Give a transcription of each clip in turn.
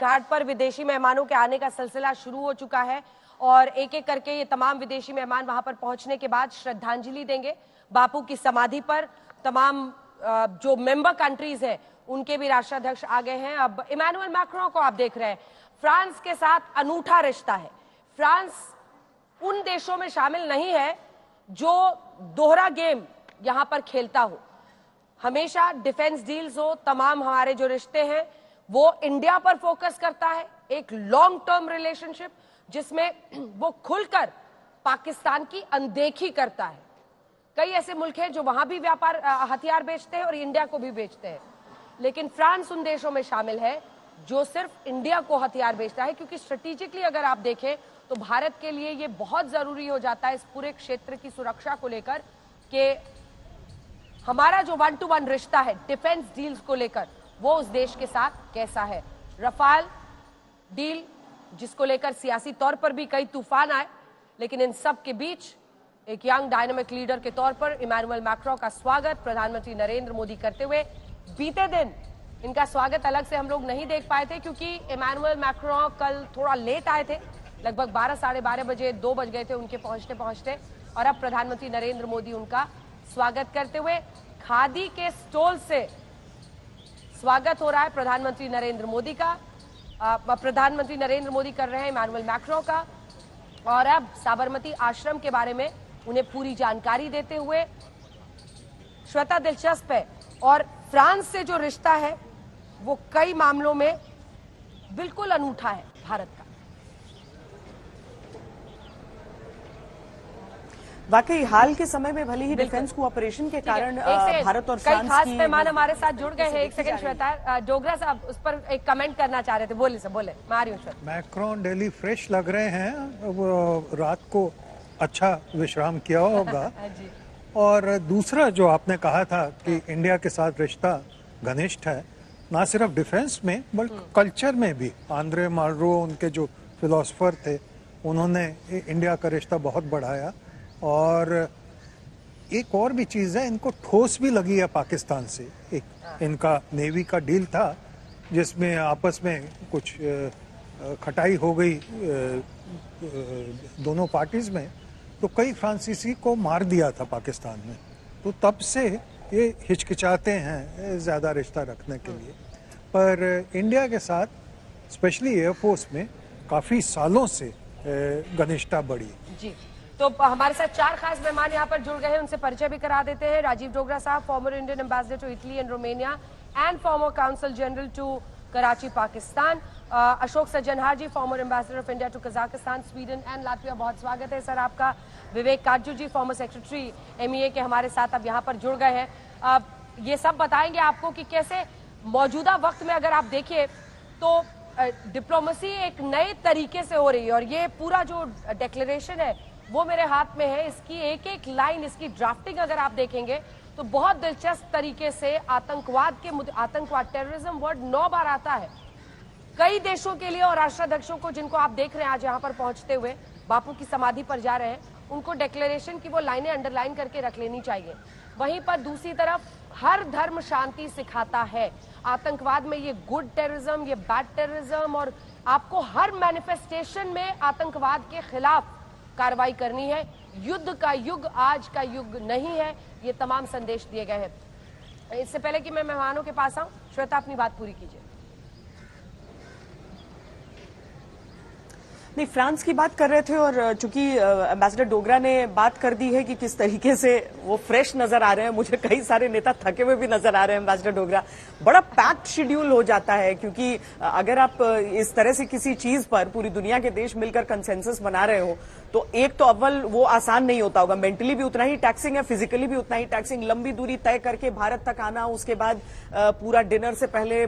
घाट पर विदेशी मेहमानों के आने का सिलसिला शुरू हो चुका है और एक एक करके ये तमाम विदेशी मेहमान वहां पर पहुंचने के बाद श्रद्धांजलि देंगे बापू की समाधि पर। तमाम जो मेंबर कंट्रीज हैं उनके भी राष्ट्राध्यक्ष आ गए हैं। अब इमैनुअल मैक्रों को आप देख रहे हैं, फ्रांस के साथ अनूठा रिश्ता है। फ्रांस उन देशों में शामिल नहीं है जो दोहरा गेम यहां पर खेलता हो। हमेशा डिफेंस डील्स हो, तमाम हमारे जो रिश्ते हैं वो इंडिया पर फोकस करता है। एक लॉन्ग टर्म रिलेशनशिप जिसमें वो खुलकर पाकिस्तान की अनदेखी करता है। कई ऐसे मुल्क हैं जो वहां भी व्यापार हथियार बेचते हैं और इंडिया को भी बेचते हैं, लेकिन फ्रांस उन देशों में शामिल है जो सिर्फ इंडिया को हथियार बेचता है, क्योंकि स्ट्रेटेजिकली अगर आप देखें तो भारत के लिए ये बहुत जरूरी हो जाता है इस पूरे क्षेत्र की सुरक्षा को लेकर कि हमारा जो 1-to-1 रिश्ता है डिफेंस डील्स को लेकर वो उस देश के साथ कैसा है। रफाल डील जिसको लेकर सियासी तौर पर भी कई तूफान आए, लेकिन इन सब के बीच एक यंग डायनामिक लीडर के तौर पर इमैनुअल मैक्रों का स्वागत प्रधानमंत्री नरेंद्र मोदी करते हुए। बीते दिन इनका स्वागत अलग से हम लोग नहीं देख पाए थे क्योंकि इमैनुअल मैक्रों कल थोड़ा लेट आए थे, लगभग 12 साढ़े 12 बजे 2 बज गए थे उनके पहुंचते, और अब प्रधानमंत्री नरेंद्र मोदी उनका स्वागत करते हुए खादी के स्टॉल से स्वागत हो रहा है प्रधानमंत्री नरेंद्र मोदी का। प्रधानमंत्री नरेंद्र मोदी कर रहे हैं इमैनुअल मैक्रों का, और अब साबरमती आश्रम के बारे में उन्हें पूरी जानकारी देते हुए। श्वेता, दिलचस्प है, और फ्रांस से जो रिश्ता है वो कई मामलों में बिल्कुल अनूठा है भारत का। वाकई हाल के समय में भले ही डिफेंस कोऑपरेशन के कारण भारत और फ्रांस कई खास मेहमान हमारे साथ जुड़ गए हैं। एक सेकंड श्वेता, डोगरा साहब उस पर एक कमेंट करना चाह रहे थे, बोले से बोले। मैं आ रही हूं श्वेता। मैक्रोन डेली फ्रेश लग रहे हैं, वो रात को अच्छा विश्राम किया होगा। और दूसरा जो आपने कहा था कि इंडिया के साथ रिश्ता घनिष्ठ है, ना सिर्फ डिफेंस में बल्कि कल्चर में भी। आंद्रे मार्रो उनके जो फिलोसोफर थे उन्होंने इंडिया का रिश्ता बहुत बढ़ाया। और एक और भी चीज़ है, इनको ठोस भी लगी है पाकिस्तान से। एक इनका नेवी का डील था जिसमें आपस में कुछ खटाई हो गई दोनों पार्टीज में, तो कई फ्रांसीसी को मार दिया था पाकिस्तान में। तो तब से ये हिचकिचाते हैं ज़्यादा रिश्ता रखने के लिए। पर इंडिया के साथ स्पेशली एयरफोर्स में काफ़ी सालों से घनिष्ठता बढ़ी। जी, तो हमारे साथ 4 खास मेहमान यहाँ पर जुड़ गए हैं, उनसे परिचय भी करा देते हैं। राजीव डोगरा साहब, former Indian ambassador to Italy and Romania and former consul general to Karachi Pakistan. Ashok Sajjanhar ji, former ambassador of India to Kazakhstan, Sweden and Latvia, बहुत स्वागत है सर आपका। विवेक काजू जी, फॉर्मर सेक्रेटरी MEA के हमारे साथ अब यहाँ पर जुड़ गए हैं। ये सब बताएंगे आपको कि कैसे मौजूदा वक्त में अगर आप देखिए तो डिप्लोमेसी एक नए तरीके से हो रही है, और ये पूरा जो डिक्लेरेशन है वो मेरे हाथ में है। इसकी एक एक लाइन, इसकी ड्राफ्टिंग अगर आप देखेंगे तो बहुत दिलचस्प तरीके से आतंकवाद टेररिज्म वर्ड 9 बार आता है कई देशों के लिए। और राष्ट्राध्यक्षों को जिनको आप देख रहे हैं आज यहाँ पर पहुंचते हुए बापू की समाधि पर जा रहे हैं, उनको डिक्लेरेशन की वो लाइनें अंडरलाइन करके रख लेनी चाहिए। वहीं पर दूसरी तरफ हर धर्म शांति सिखाता है। आतंकवाद में ये गुड टेररिज्म, ये बैड टेररिज्म, और आपको हर मैनिफेस्टेशन में आतंकवाद के खिलाफ कार्रवाई करनी है। युद्ध का युग आज का युग नहीं है, ये तमाम संदेश दिए गए हैं। इससे पहले कि मैं मेहमानों के पास आऊं, श्वेता अपनी बात पूरी कीजिए। नहीं, फ्रांस की बात कर रहे थे, और चूंकि एम्बेसडर डोगरा ने बात कर दी है कि किस तरीके से वो फ्रेश नजर आ रहे हैं, मुझे कई सारे नेता थके हुए भी नजर आ रहे हैं। एम्बेसडर डोगरा, बड़ा पैक्ड शेड्यूल हो जाता है, क्योंकि अगर आप इस तरह से किसी चीज पर पूरी दुनिया के देश मिलकर कंसेंसस बना रहे हो तो एक तो अव्वल वो आसान नहीं होता होगा, मेंटली भी उतना ही टैक्सिंग है, फिजिकली भी उतना ही टैक्सिंग। लंबी दूरी तय करके भारत तक आना, उसके बाद पूरा डिनर से पहले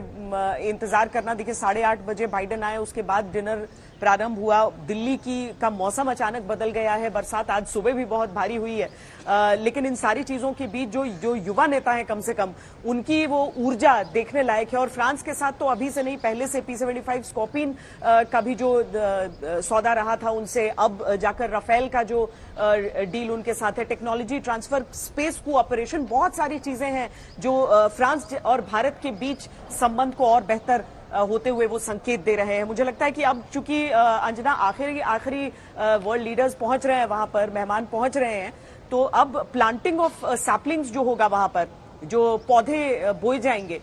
इंतजार करना। देखिए 8:30 बजे बाइडेन आए, उसके बाद डिनर प्रारंभ हुआ। दिल्ली का मौसम अचानक बदल गया है, बरसात आज सुबह भी बहुत भारी हुई है। लेकिन इन सारी चीजों के बीच जो युवा नेता हैं, कम से कम उनकी वो ऊर्जा देखने लायक है। और फ्रांस के साथ तो अभी से नहीं, पहले से P-75 स्कॉर्पियन का भी जो सौदा रहा था उनसे, अब जाकर राफेल का जो डील उनके साथ है, टेक्नोलॉजी ट्रांसफर, स्पेस कोऑपरेशन, बहुत सारी चीजें हैं जो फ्रांस और भारत के बीच संबंध को और बेहतर होते हुए वो संकेत दे रहे हैं। मुझे लगता है कि अब चूंकि अंजना आखिरी वर्ल्ड लीडर्स पहुंच रहे हैं वहां पर, मेहमान पहुंच रहे हैं, तो अब प्लांटिंग ऑफ सैपलिंग्स जो होगा वहां पर, जो पौधे बोए जाएंगे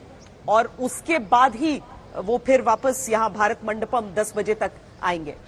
और उसके बाद ही वो फिर वापस यहाँ भारत मंडपम 10 बजे तक आएंगे।